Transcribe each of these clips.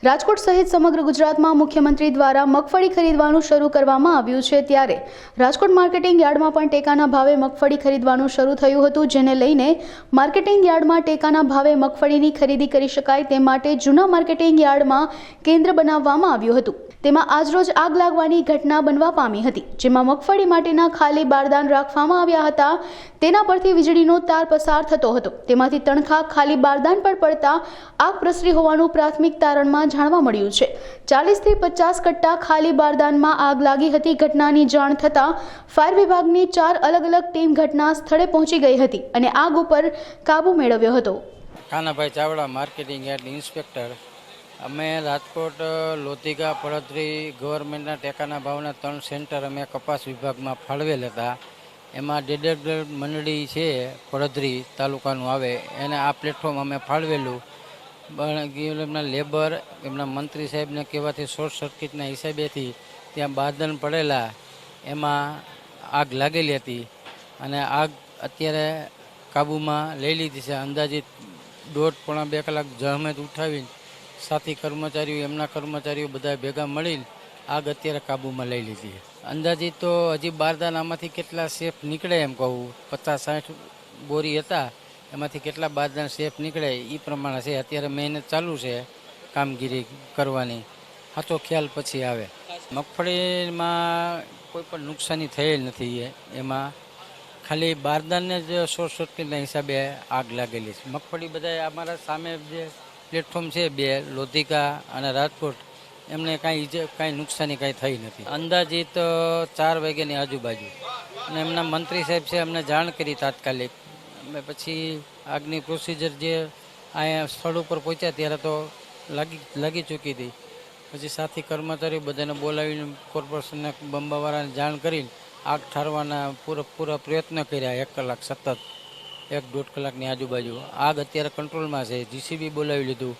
રાજકોટ સહિત સમગ્ર ગુજરાતમાં મુખ્યમંત્રી દ્વારા મગફળી ખરીદવાનું શરૂ કરવામાં આવ્યું છે, ત્યારે રાજકોટ માર્કેટિંગ યાર્ડમાં પણ ટેકાના ભાવે મગફળી ખરીદવાનું શરૂ થયું હતું, જેને લઈને માર્કેટિંગ યાર્ડમાં ટેકાના ભાવે મગફળીની ખરીદી કરી શકાય તે માટે જૂના માર્કેટિંગ યાર્ડમાં કેન્દ્ર બનાવવામાં આવ્યું હતું। તેમાં આજરોજ આગ લાગવાની ઘટના બનવા પામી હતી, જેમાં મગફળી માટેના ખાલી બારદાન રાખવામાં આવ્યા હતા। તેના પરથી વીજળીનો તાર પસાર થતો હતો, તેમાંથી તણખા ખાલી બારદાન પર પડતા આગ પ્રસરી હોવાનું પ્રાથમિક તારણમાં જાણવા મળ્યું છે। 40 થી 50 કટ્ટા ખાલી બારદાનમાં આગ લાગી હતી। ઘટનાની જાણ થતાં ફાયર વિભાગની 4 અલગ અલગ ટીમ ઘટના સ્થળે પહોંચી ગઈ હતી અને આગ ઉપર કાબુ મેળવ્યો હતો। Kanabhai Chavda, marketing yard inspector. અમે રાજકોટ લોધિકા પડધરી ગવર્મેન્ટના ટેકાના ભાવના 3 સેન્ટર અમે કપાસ વિભાગમાં ફાળવેલ હતા। એમાં ડેડર મંડળી છે પડધરી તાલુકાનું આવે એને આ પ્લેટફોર્મ અમે ફાળવેલું, પણ એમના લેબર એમના મંત્રી સાહેબને કહેવાથી શોર્ટ સર્કિટના હિસાબેથી ત્યાં બાદન પડેલા એમાં આગ લાગેલી હતી અને આગ અત્યારે કાબૂમાં લઈ લીધી છે। અંદાજિત 1.5-2 કલાક જહેમત ઉઠાવીને સાથી કર્મચારીઓ એમના કર્મચારીઓ બધા ભેગા મળીને આગ અત્યારે કાબૂમાં લઈ લીધી છે। અંદાજિત તો હજી બારદાન આમાંથી કેટલા સેફ નીકળે એમ કહું, 50-60 બોરી હતા એમાંથી કેટલા બારદાન સેફ નીકળે એ પ્રમાણે છે। અત્યારે મહેનત ચાલુ છે કામગીરી કરવાની, હાથો ખ્યાલ પછી આવે। મગફળીમાં કોઈ પણ નુકસાની થયેલ નથી, એમાં ખાલી બારદાનને જ શોર્ટ સર્કિટના હિસાબે આગ લાગેલી છે। મગફળી બધા અમારા સામે જે પ્લેટફોર્મ છે 2 લોધિકા અને રાજકોટ, એમને કાંઈ નુકસાની કાંઈ થઈ નથી। અંદાજિત 4 વાગ્યાની આજુબાજુ અને એમના મંત્રી સાહેબ છે અમને જાણ કરી તાત્કાલિક, અમે પછી આગની પ્રોસિજર જે અહીંયા સ્થળ ઉપર પહોંચ્યા ત્યારે તો લાગી ચૂકી હતી। પછી સાથી કર્મચારીઓ બધાને બોલાવીને કોર્પોરેશનના બંબાવાળાને જાણ કરીને આગ ઠારવાના પૂરા પ્રયત્ન કર્યા। 1 કલાક સતત 1-1.5 કલાકની આજુબાજુ આગ અત્યારે કંટ્રોલમાં છે। જીસીબી બોલાવી લીધું,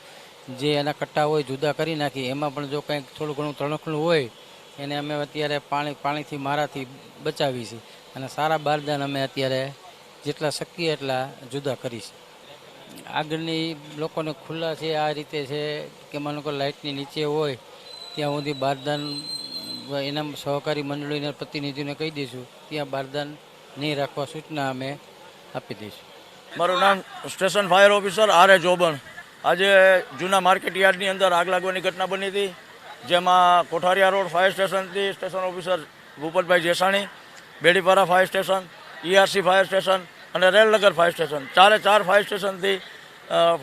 જે એના કટ્ટા હોય જુદા કરી નાખી, એમાં પણ જો કંઈક થોડું ઘણું તણખલું હોય એને અમે અત્યારે પાણીથી મારાથી બચાવી છે અને સારા બારદાન અમે અત્યારે જેટલા શક્ય એટલા જુદા કરી છે। આગળની લોકોને ખુલ્લા છે આ રીતે છે કે માનો કે લાઇટની નીચે હોય ત્યાં સુધી બારદાન એના સહકારી મંડળીના પ્રતિનિધિઓને કહી દઈશું, ત્યાં બારદાન નહીં રાખવા સૂચના અમે આપી દઈશું। મારું નામ સ્ટેશન ફાયર ઓફિસર R.A. જોબણ। આજે જૂના માર્કેટ યાર્ડની અંદર આગ લાગવાની ઘટના બની હતી, જેમાં કોઠારિયા રોડ ફાયર સ્ટેશનથી station officer Bhupatbhai Jesani, Bedipara fire station, ERC fire station અને રેલનગર ફાયર સ્ટેશન, 4 ફાયર સ્ટેશનથી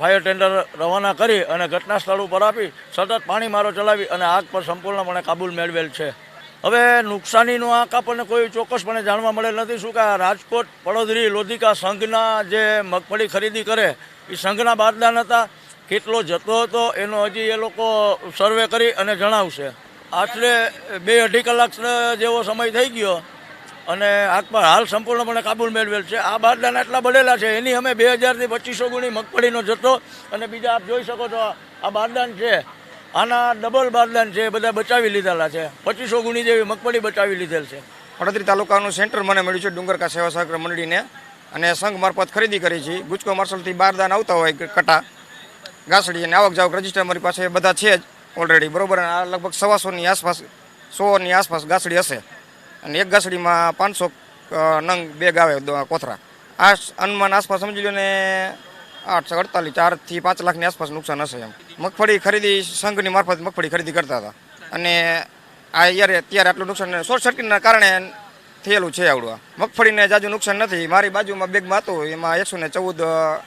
ફાયર ટેન્ડર રવાના કરી અને ઘટના સ્થળ ઉપર આપી સતત પાણી મારો ચલાવી અને આગ પર સંપૂર્ણપણે કાબૂ મેળવેલ છે। હવે નુકસાનીનો આંક આપણને કોઈ ચોક્કસપણે જાણવા મળેલ નથી। શું કે રાજકોટ પડધરી લોધિકા સંઘના જે મગફળી ખરીદી કરે એ સંઘના બારદાન હતા, કેટલો જથ્થો હતો એનો હજી એ લોકો સર્વે કરી અને જણાવશે। આશરે 2-2.5 કલાક જેવો સમય થઈ ગયો અને આગ પર હાલ સંપૂર્ણપણે કાબૂ મેળવેલ છે। આ બારદાન આટલા બનેલા છે એની અમે 2000 થી 2500 ગુણી મગફળીનો જથ્થો અને બીજા આપ જોઈ શકો છો આ બારદાન છે, આના ડબલ બારદાન છે, બધા બચાવી લીધેલા છે। 2500 ગુણી જેવી મગફળી બચાવી લીધેલ છે। પડધરી તાલુકાનું સેન્ટર મને મળ્યું છે ડુંગરકા સેવા સહકાર મંડળીને, અને સંઘ મારફત ખરીદી કરી છે। ગુજકો માર્શલથી બારદાન આવતા હોય કટા ગાસડી અને આવક જાવક રજીસ્ટર અમારી પાસે બધા છે જ ઓલરેડી, બરોબર। આ લગભગ 125ની આસપાસ 100ની આસપાસ ગાસડી હશે અને એક ગાસડીમાં 500 નંગ બેગ આવે કોથરા। આ અનુમાન આસપાસ સમજી લો ને 848 4 થી 5 લાખની આસપાસ નુકસાન હશે એમ। મગફળી ખરીદી સંઘની મારફત મગફળી ખરીદી કરતા હતા અને આ ત્યારે આટલું નુકસાન શોર્ટ સર્કિટના કારણે થયેલું છે। આવડું મગફળીને જાજુ નુકસાન નથી। મારી બાજુમાં બેગમાં હતું એમાં 114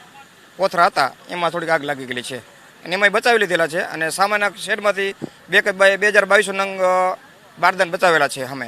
કોથરા હતા, એમાં થોડીક આગ લાગી ગયેલી છે અને એમાંય બચાવી લીધેલા છે અને સામાન્ય શેડમાંથી 2022 નંગ બારદાન બચાવેલા છે અમે।